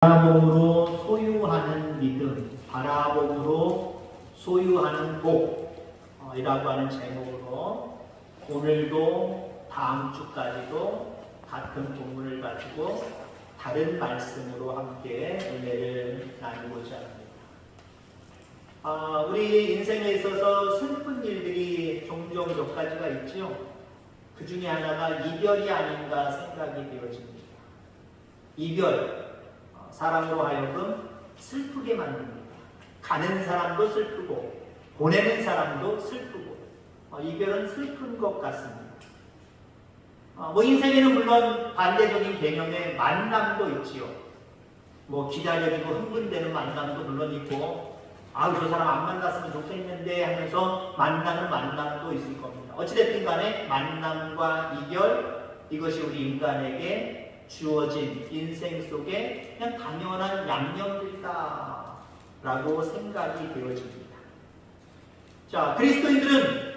바라봄으로 소유하는 믿음, 바라봄으로 소유하는 복이라고 하는 제목으로 오늘도 다음 주까지도 같은 본문을 가지고 다른 말씀으로 함께 은혜를 나누고자 합니다. 우리 인생에 있어서 슬픈 일들이 종종 몇 가지가 있죠. 그 중에 하나가 이별이 아닌가 생각이 되어집니다. 이별. 사람으로 하여금 슬프게 만듭니다. 가는 사람도 슬프고 보내는 사람도 슬프고 이별은 슬픈 것 같습니다. 인생에는 물론 반대적인 개념의 만남도 있지요. 기다려지고 흥분되는 만남도 물론 있고 저 사람 안 만났으면 좋겠는데 하면서 만나는 만남도 있을 겁니다. 어찌됐든 간에 만남과 이별, 이것이 우리 인간에게 주어진 인생 속에 그냥 당연한 양념들이다라고 생각이 되어집니다. 자, 그리스도인들은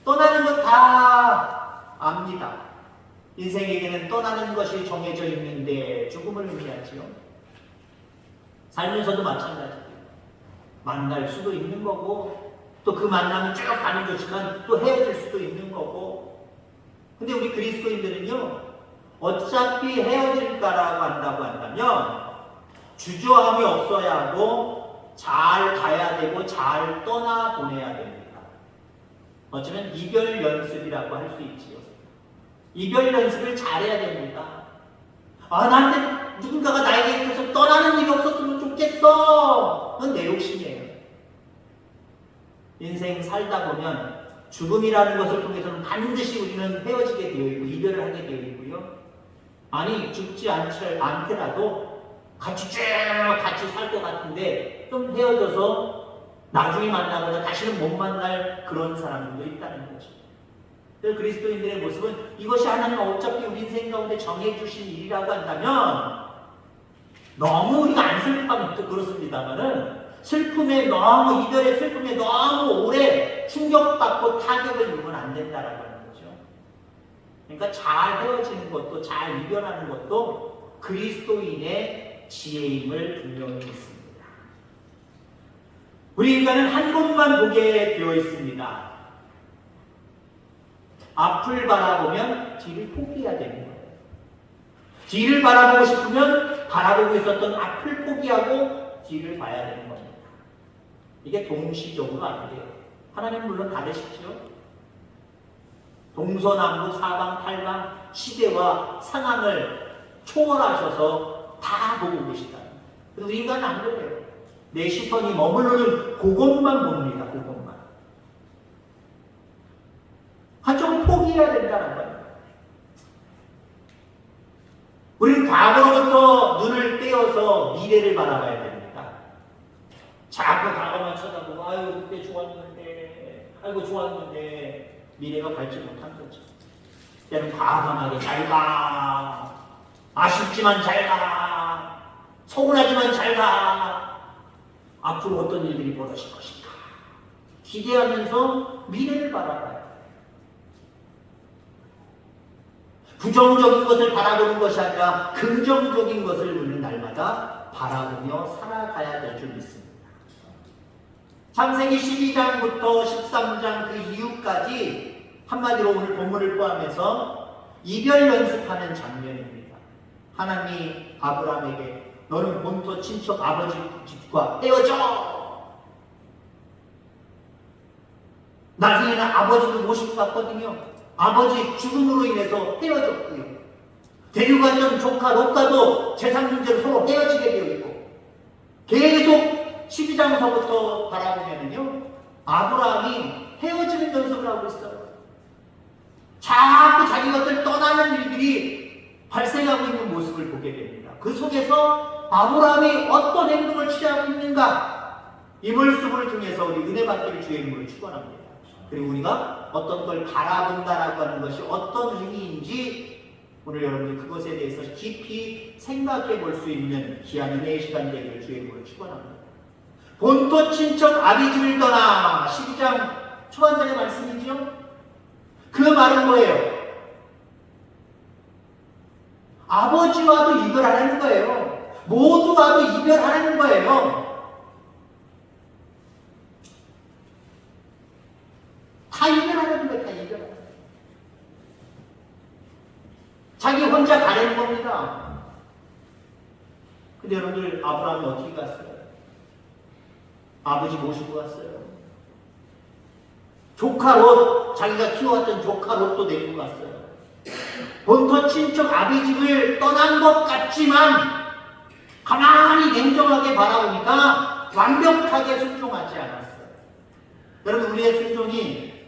떠나는 것 다 압니다. 인생에게는 떠나는 것이 정해져 있는데 죽음을 의미하지요. 살면서도 마찬가지예요. 만날 수도 있는 거고 또 그 만남은 쭉 가는 것이지만 또 헤어질 수도 있는 거고. 근데 우리 그리스도인들은요, 어차피 헤어질까라고 한다고 한다면 주저함이 없어야 하고 잘 가야 되고 잘 떠나보내야 됩니다. 어쩌면 이별 연습이라고 할 수 있지요. 이별 연습을 잘해야 됩니다. 나한테 누군가가 나에게 계속 떠나는 일이 없었으면 좋겠어. 그건 내 욕심이에요. 인생 살다 보면 죽음이라는 것을 통해서는 반드시 우리는 헤어지게 되어 있고 이별을 하게 되어 있고요. 죽지 않더라도 같이 쭉 같이 살 것 같은데 좀 헤어져서 나중에 만나거나 다시는 못 만날 그런 사람들도 있다는 거죠. 그래서 그리스도인들의 모습은 이것이 하나님 어차피 우리 인생 가운데 정해주신 일이라고 한다면 너무 우리가 안 슬프면 또 그렇습니다만은 슬픔에 이별의 슬픔에 너무 오래 충격받고 타격을 입으면 안 된다라고 하는 거죠. 그러니까 잘 헤어지는 것도 잘 이별하는 것도 그리스도인의 지혜임을 분명히 믿습니다. 우리 인간은 한 곳만 보게 되어 있습니다. 앞을 바라보면 뒤를 포기해야 되는 거예요. 뒤를 바라보고 싶으면 바라보고 있었던 앞을 포기하고 뒤를 봐야 되는 겁니다. 이게 동시적으로 안 돼요. 하나님은 물론 다르시죠. 동서남북 사방팔방 시대와 상황을 초월하셔서 다 보고 계시다. 그래서 우리 인간은 안 그래요. 내 시선이 머무르는 그것만 봅니다. 그것만. 한쪽은 포기해야 된다는 거예요. 우리는 과거로부터 눈을 떼어서 미래를 바라봐야 됩니다. 자꾸 과거만 쳐다보고 그때 좋았는데 좋았는데 미래가 밝지 못한 거죠. 때는 과감하게 잘 가. 아쉽지만 잘 가. 서운하지만 잘 가. 앞으로 어떤 일들이 벌어질 것인가. 기대하면서 미래를 바라봐요. 부정적인 것을 바라보는 것이 아니라 긍정적인 것을 우리는 날마다 바라보며 살아가야 될 줄 믿습니다. 창세기 12장부터 13장 그 이후까지 한마디로 오늘 본문을 포함해서 이별 연습하는 장면입니다. 하나님이 아브라함에게 너는 본토 친척 아버지 집과 헤어져. 나중에는 아버지도 모시고 갔거든요. 아버지 죽음으로 인해서 헤어졌고요. 데려갔던 조카 롯과도 재산 문제로 서로 헤어지게 되어 있고 계속 12장서부터 바라보면요, 아브라함이 헤어지는 연습을 하고 있어요. 자꾸 자기 것들 떠나는 일들이 발생하고 있는 모습을 보게 됩니다. 그 속에서 아브라함이 어떤 행동을 취하고 있는가, 이 말씀을 통해서 우리 은혜 받기를 주의 이름으로 축원합니다. 그리고 우리가 어떤 걸 바라본다라고 하는 것이 어떤 의미인지 오늘 여러분들 그것에 대해서 깊이 생각해 볼 수 있는 귀한 은혜의 시간 되기를 주의 이름으로 축원합니다. 본토 친척 아비집을 떠나 12장 초반절의 말씀이죠. 그 말은 뭐예요? 아버지와도 이별하라는 거예요. 모두와도 이별하라는 거예요. 다 이별하라는 거예요. 다 이별하라는 거예요. 자기 혼자 가려는 겁니다. 근데 여러분들, 아브라함이 어떻게 갔어요? 아버지 모시고 갔어요. 조카 롯, 자기가 키워왔던 조카 롯도 데리고 갔어요. 본토 친척 아비집을 떠난 것 같지만 가만히 냉정하게 바라보니까 완벽하게 순종하지 않았어요. 여러분, 우리의 순종이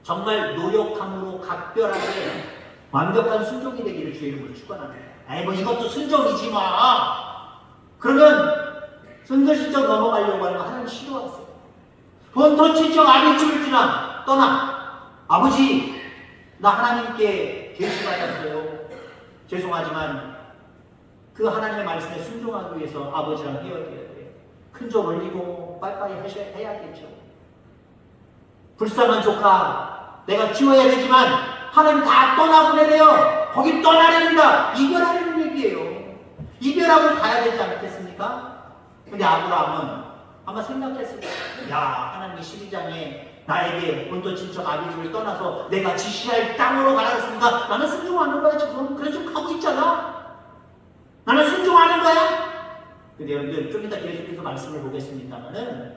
정말 노력함으로 각별하게 완벽한 순종이 되기를 주의 이름으로 축원합니다. 아이, 뭐 이것도 순종이지 마. 그러면 순교신청 넘어가려고 하는 거 하나님 싫어하세요. 본토 친척 아비집을 떠나. 아버지, 나 하나님께 계시받았어요. 죄송하지만 그 하나님의 말씀에 순종하기 위해서 아버지랑 헤어져야 돼요. 큰 조 올리고 빠이빠이 해야겠죠. 불쌍한 조카 내가 키워야 되지만 하나님 다 떠나보내래요. 거기 떠나렵니다. 이별하려는 얘기예요. 이별하고 가야 되지 않겠습니까? 근데 아브라함은 아마 생각했을 거예요. 야, 하나님이 12장에 나에게 본토 친척 아비집을 떠나서 내가 지시할 땅으로 가라 했으니까 나는 순종하는 거야. 지금 그래서 지금 가고 있잖아. 나는 순종하는 거야. 근데 여러분들, 좀 이따 계속해서 말씀을 보겠습니다만은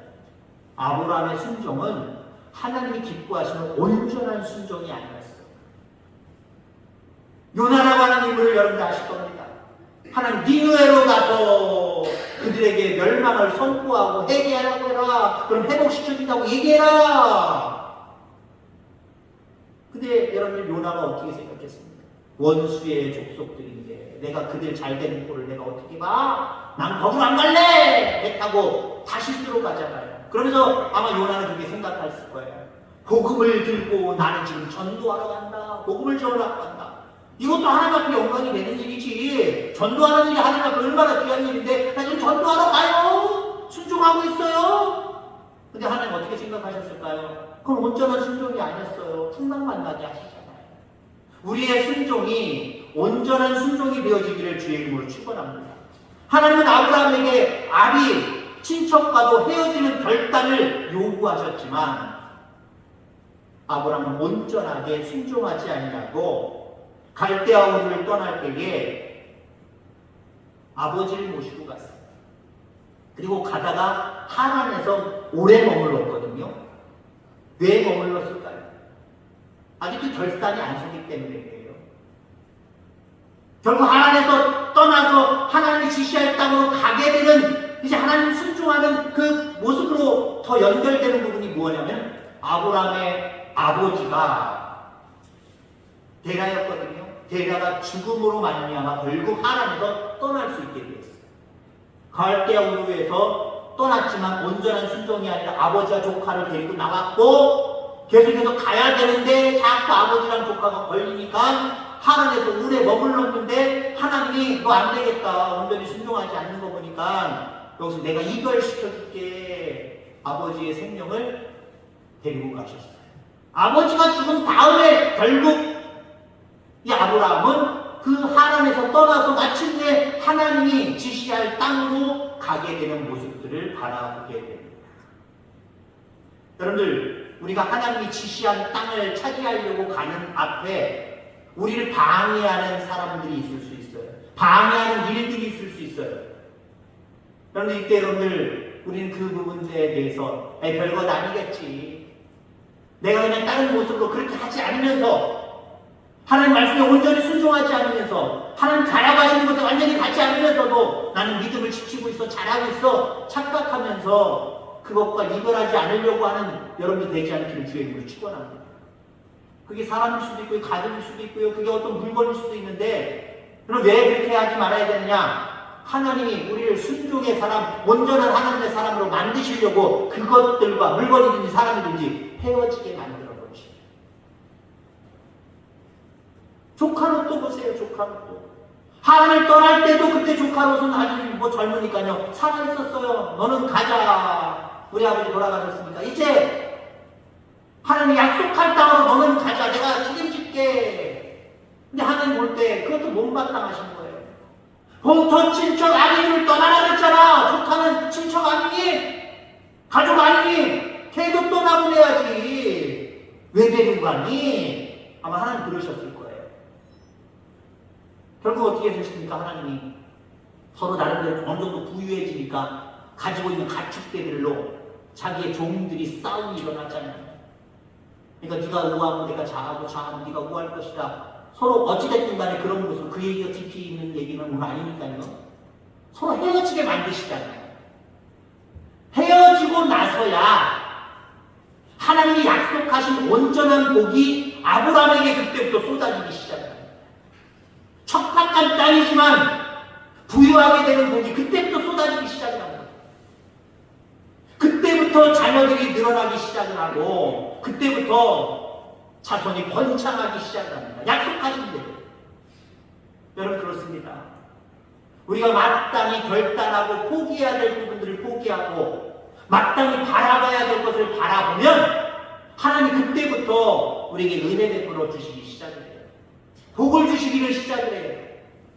아브라함의 순종은 하나님이 기뻐하시는 온전한 순종이 아니었어요. 요나라고 하는 인물을 여러분들 아실 겁니다. 하나님 니느웨로 가서 그들에게 멸망을 선포하고 회개하라고 해라. 그럼 회복시켜준다고 얘기해라. 근데 여러분들, 요나가 어떻게 생각했습니까? 원수의 족속들인데 내가 그들 잘 되는 꼴을 내가 어떻게 봐? 난 거기로 안 갈래! 배 타고 다시스로 가잖아요. 그러면서 아마 요나는 그렇게 생각했을 거예요. 복음을 들고 나는 지금 전도하러 간다. 복음을 전하러 간다. 이것도 하나님 앞에 영광이 되는 일이지. 전도하는 일이 하나님 앞에 얼마나 귀한 일인데 나 지금 전도하러 가요. 순종하고 있어요. 근데 하나님 어떻게 생각하셨을까요? 그건 온전한 순종이 아니었어요. 풍랑만 나게 하시잖아요. 우리의 순종이 온전한 순종이 되어지기를 주의 이름으로 축원합니다. 하나님은 아브라함에게 아비, 친척과도 헤어지는 결단을 요구하셨지만 아브라함은 온전하게 순종하지 아니하고 갈대아 우르를 떠날 때에 아버지를 모시고 갔어요. 그리고 가다가 하란에서 오래 머물렀거든요. 왜 머물렀을까요? 아직도 결단이 안 서기 때문이에요. 결국 하란에서 떠나서 하나님이 지시할 땅으로 가게 되는, 이제 하나님 순종하는 그 모습으로 더 연결되는 부분이 뭐냐면 아브라함의 아버지가 데라였거든요. 데라가 죽음으로 말미암아 결국 하란에서 떠날 수 있게 되었어요. 갈대아 우르에서 떠났지만 온전한 순종이 아니라 아버지와 조카를 데리고 나왔고 계속해서 가야 되는데 자꾸 아버지랑 조카가 걸리니까 하란에서 오래 머물렀는데 하나님이 너 안 되겠다. 온전히 순종하지 않는 거 보니까 여기서 내가 이별시켜줄게. 아버지의 생명을 데리고 가셨어요. 아버지가 죽은 다음에 결국 이 아브라함은 그 하란에서 떠나서 마침내 하나님이 지시할 땅으로 가게 되는 모습들을 바라보게 됩니다. 여러분들, 우리가 하나님이 지시한 땅을 차지하려고 가는 앞에 우리를 방해하는 사람들이 있을 수 있어요. 방해하는 일들이 있을 수 있어요. 그런데 이때 여러분들, 우리는 그 부분에 대해서 별것 아니겠지. 내가 그냥 다른 모습으로 그렇게 하지 않으면서 하나님 말씀에 온전히 순종하지 않으면서 하나님 잘하고 하시는 것에 완전히 갖지 않으면서도 나는 믿음을 지키고 있어, 잘하고 있어 착각하면서 그것과 이별하지 않으려고 하는 여러분이 되지 않기를 주의 이름으로 축원합니다. 그게 사람일 수도 있고요, 가족일 수도 있고요, 그게 어떤 물건일 수도 있는데 그럼 왜 그렇게 하지 말아야 되느냐? 하나님이 우리를 순종의 사람, 온전한 하나님의 사람으로 만드시려고 그것들과 물건이든지 사람이든지 헤어지게 만들어 버리십니다. 조카롯도 보세요. 조카롯도 하나님을 떠날 때도 그때 조카롯은 아직 뭐 젊으니까요 살아있었어요. 너는 가자. 우리 아버지 돌아가셨으니까 이제 하나님 약속할 땅으로 너는 가자. 내가 책임질게. 근데 하나님 볼 때 그것도 못마땅하신 거예요. 본토 친척 아니를 떠나라 그랬잖아. 조카는 친척 아니니? 가족 아니니? 걔도 떠나보내야지. 왜 데리고 가니? 아마 하나님 그러셨을 거예요. 결국 어떻게 되십니까? 하나님이 서로 나름대로 어느 정도 부유해지니까 가지고 있는 가축대들로 자기의 종들이 싸움이 일어나잖아요. 그러니까 네가 우하고 내가 좌하면 네가 우할 것이다. 서로 어찌됐든 간에 그런 모습, 그 얘기가 깊이 있는 얘기는 오늘 아니니까요. 서로 헤어지게 만드시잖아요. 헤어지고 나서야 하나님이 약속하신 온전한 복이 아브라함에게 그때부터 쏟아지기 시작해요. 척박한 땅이지만 부유하게 되는 복이 그때부터 쏟아지기 시작을 합니다. 그때부터 자녀들이 늘어나기 시작을 하고 그때부터 자손이 번창하기 시작합니다. 약속하신 대로. 여러분 그렇습니다. 우리가 마땅히 결단하고 포기해야 될 부분들을 포기하고 마땅히 바라봐야 될 것을 바라보면 하나님 그때부터 우리에게 은혜 베풀어 주시기 시작을 해요. 복을 주시기를 시작을 해요.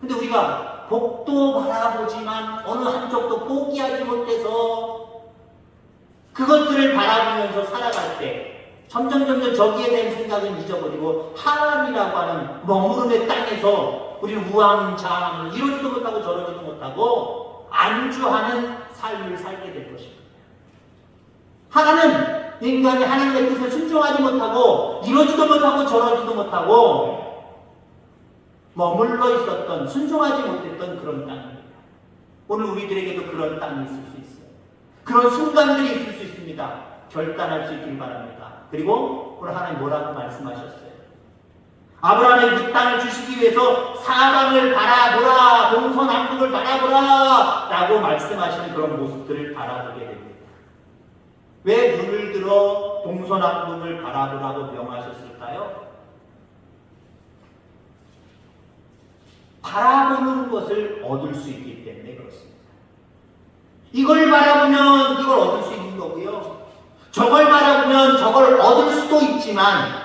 근데 우리가 복도 바라보지만 어느 한쪽도 포기하지 못해서 그것들을 바라보면서 살아갈 때 점점 저기에 대한 생각을 잊어버리고 하나님이라고 하는 머무름의 땅에서 우리는 우왕좌왕을 이러지도 못하고 저러지도 못하고 안주하는 삶을 살게 될 것입니다. 하나는 인간이 하나님의 뜻에 순종하지 못하고 이러지도 못하고 저러지도 못하고 머물러 있었던 순종하지 못했던 그런 땅입니다. 오늘 우리들에게도 그런 땅이 있을 수 있어요. 그런 순간들이 있을 수 있습니다. 결단할 수 있길 바랍니다. 그리고 오늘 하나님 뭐라고 말씀하셨어요? 아브라함에게 그 땅을 주시기 위해서 사방을 바라보라, 동서남북을 바라보라 라고 말씀하시는 그런 모습들을 바라보게 됩니다. 왜 눈을 들어 동서남북을 바라보라고 명하셨을까요? 바라보는 것을 얻을 수 있기 때문에 그렇습니다. 이걸 바라보면 이걸 얻을 수 있는 거고요. 저걸 바라보면 저걸 얻을 수도 있지만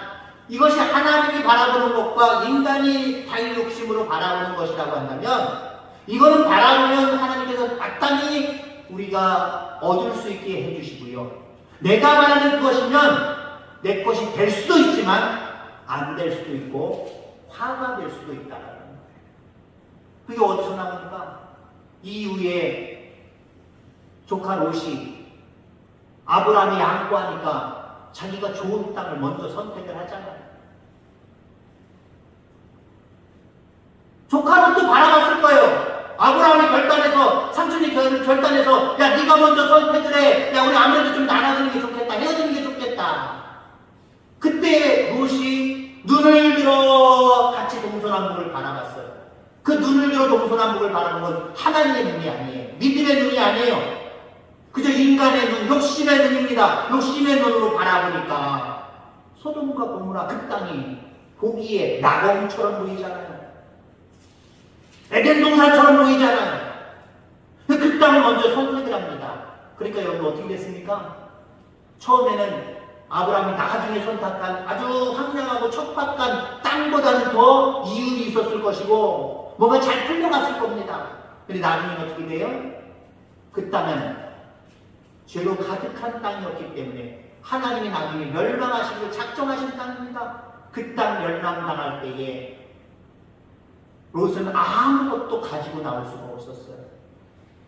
이것이 하나님이 바라보는 것과 인간이 자기 욕심으로 바라보는 것이라고 한다면 이거는 바라보면 하나님께서 마땅히 우리가 얻을 수 있게 해주시고요. 내가 바라는 것이면 내 것이 될 수도 있지만 안 될 수도 있고 화가 될 수도 있다는 거예요. 그게 어디서 나옵니까? 이후에 조카 롯이 아브라함이 양보하니까 자기가 좋은 땅을 먼저 선택을 하잖아요. 조카 롯도 바라봤을 거예요. 아브라함이 결단해서 삼촌이 결단해서 야 네가 먼저 선택을 해. 야 우리 아무래도 좀 나눠주는 게 좋겠다. 헤어지는 게 좋겠다. 그때 롯이 눈을 들어 같이 동서남북을 바라봤어요. 그 눈을 들어 동서남북을 바라본 건 하나님의 눈이 아니에요. 믿음의 눈이 아니에요. 그저 인간의 눈, 욕심의 눈입니다. 욕심의 눈으로 바라보니까 소돔과 고모라 그 땅이 보기에 낙원처럼 보이잖아요. 에덴 동산처럼 보이잖아요. 그 땅을 먼저 선택을 합니다. 그러니까 여러분 어떻게 됐습니까? 처음에는 아브라함이 나중에 선택한 아주 황량하고 척박한 땅보다는 더 이윤이 있었을 것이고 뭔가 잘 풀려갔을 겁니다. 그런데 나중에 어떻게 돼요? 그 땅은 죄로 가득한 땅이었기 때문에 하나님이 나중에 멸망하시기로 작정하신 땅입니다. 그 땅 멸망당할 때에 롯은 아무것도 가지고 나올 수가 없었어요.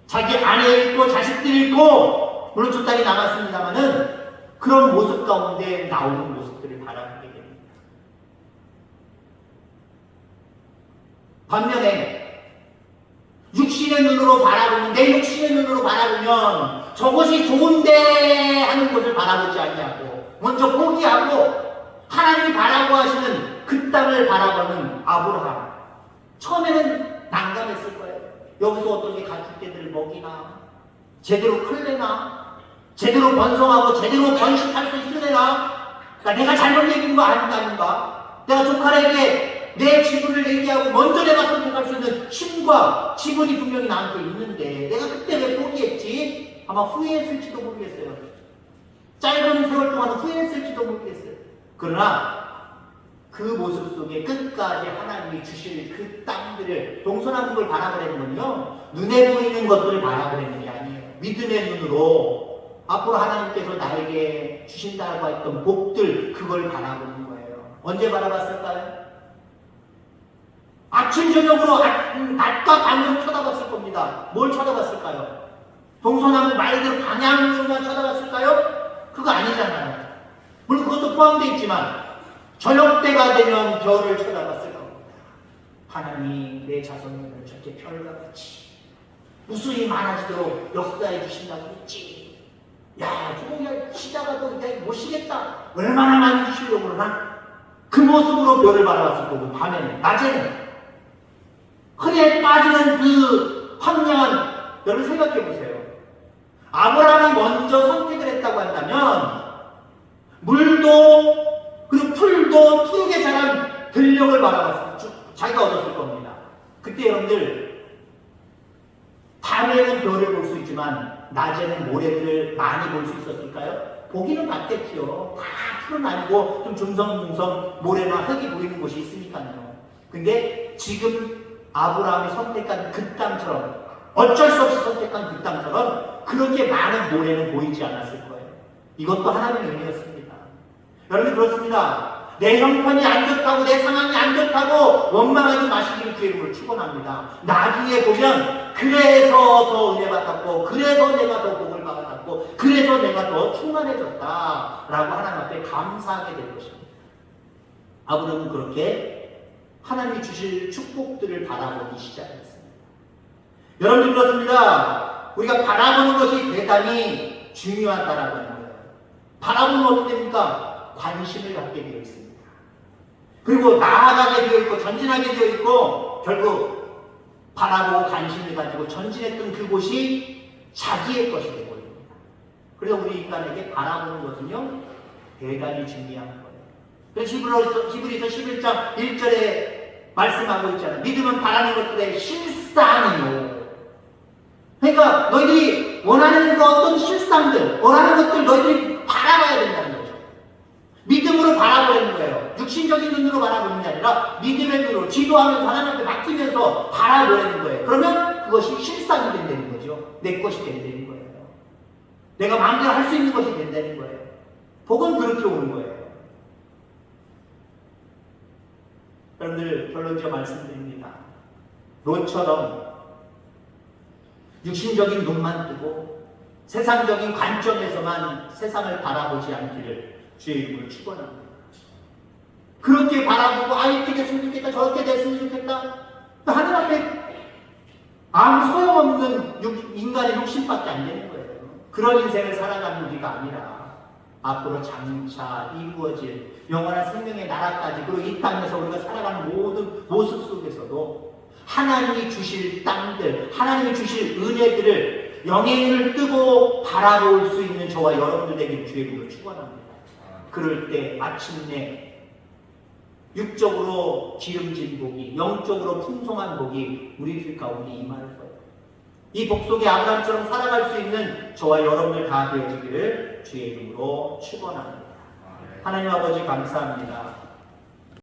자기 아내 있고 자식들이 있고 물론 저 딸이 남았습니다마는 그런 모습 가운데 나오는 모습들을 바라보게 됩니다. 반면에 육신의 눈으로 바라보면 내 육신의 눈으로 바라보면 저것이 좋은데 하는 것을 바라보지 아니하고 먼저 포기하고 하나님이 바라고 하시는 그 땅을 바라보는 아브라함. 처음에는 난감했을 거예요. 여기서 어떻게 가축개들을 먹이나 제대로 클래나 제대로 번성하고 제대로 번식할 수 있으려나 내가 잘못 얘기한 거 아닌가? 내가 조카에게 내 지분을 얘기하고 먼저 내가 선택할 수 있는 힘과 지분이 분명히 나한테 있는데 내가 그때 왜 포기했지? 아마 후회했을지도 모르겠어요. 짧은 세월 동안 후회했을지도 모르겠어요. 그러나 그 모습 속에 끝까지 하나님이 주실 그 땅들을 동서남북을 바라보려는 건요, 눈에 보이는 것들을 바라보려는 게 아니에요. 믿음의 눈으로 앞으로 하나님께서 나에게 주신다고 했던 복들, 그걸 바라보는 거예요. 언제 바라봤을까요? 아침 저녁으로 낮과 밤으로 쳐다봤을 겁니다. 뭘 쳐다봤을까요? 동서남북 말 그대로 방향으로만 쳐다봤을까요? 그거 아니잖아요. 물론 그것도 포함되어 있지만 저녁 때가 되면 별을 쳐다봤을 겁니다. 하나님이 내 자손을 저렇게 별과 같이 무수히 많아지도록 역사해 주신다고 했지. 야, 저거 시다가도 이제 못 쉬겠다. 얼마나 많이 주시려고 그러나? 그 모습으로 별을 바라봤을 거고, 밤에는, 낮에는 흐리에 빠지는 그 황량한 별을 생각해 보세요. 아브라함이 먼저 선택을 했다고 한다면 물도 그리고 풀도 푸르게 자란 들녘을 바라봤을 자기가 얻었을 겁니다. 그때 여러분들 밤에는 별을 볼 수 있지만 낮에는 모래들을 많이 볼 수 있었을까요? 보기는 봤겠죠. 다 풀은 아니고 좀 중성중성 모래나 흙이 보이는 곳이 있으니까요. 근데 지금 아브라함이 선택한 그 땅처럼, 어쩔 수 없이 선택한 그 땅처럼 그렇게 많은 모래는 보이지 않았을 거예요. 이것도 하나님의 은혜였습니다. 여러분, 그렇습니다. 내 형편이 안 좋다고, 내 상황이 안 좋다고 원망하지 마시기를 주의 이름으로 축원합니다. 나중에 보면 그래서 더 은혜 받았고, 그래서 내가 더 복을 받았고, 그래서 내가 더 충만해졌다라고 하나님 앞에 감사하게 될 것입니다. 아브라함은 그렇게 하나님이 주실 축복들을 바라보기 시작했습니다. 여러분, 그렇습니다. 우리가 바라보는 것이 대단히 중요하다라고 하는 거예요. 바라보면 어떻게 됩니까? 관심을 갖게 되어 있습니다. 그리고 나아가게 되어 있고 전진하게 되어 있고, 결국 바라보고 관심을 가지고 전진했던 그곳이 자기의 것이 되어 버립니다. 그래서 우리 인간에게 바라보는 것은요, 대단히 중요한 거예요. 그래서 히브리서 11장 1절에 말씀하고 있잖아요. 믿음은 바라는 것들의 실상이요. 그러니까 너희들이 원하는 어떤 실상들, 원하는 것들 너희들이 바라봐야 된다는 거죠. 믿음으로 바라보려는 거예요. 육신적인 눈으로 바라보는 게 아니라 믿음의 눈으로 기도하면서 하나님 앞에 맡기면서 바라보려는 거예요. 그러면 그것이 실상이 된다는 거죠. 내 것이 된다는 거예요. 내가 마음대로 할 수 있는 것이 된다는 거예요. 복은 그렇게 오는 거예요. 여러분들, 결론지어 말씀드립니다. 롯처럼 육신적인 눈만 뜨고 세상적인 관점에서만 세상을 바라보지 않기를 주의 이름으로 축원합니다. 그렇게 바라보고 이렇게 됐으면 좋겠다, 저렇게 됐으면 좋겠다, 하늘 앞에 아무 소용없는 인간의 욕심밖에 안 되는 거예요. 그런 인생을 살아가는 우리가 아니라 앞으로 장차 이루어질 영원한 생명의 나라까지, 그리고 이 땅에서 우리가 살아가는 모든 모습 속에서도 하나님이 주실 땅들, 하나님이 주실 은혜들을 영행을 뜨고 바라볼 수 있는 저와 여러분들 되기를 주의 이름으로 축원합니다. 그럴 때 마침내 육적으로 기름진 복이, 영적으로 풍성한 복이 우리들 가운데 임할 거예요. 이 복 속에 아브라함처럼 살아갈 수 있는 저와 여러분들 다 되어지기를 주의 이름으로 축원합니다. 하나님 아버지, 감사합니다.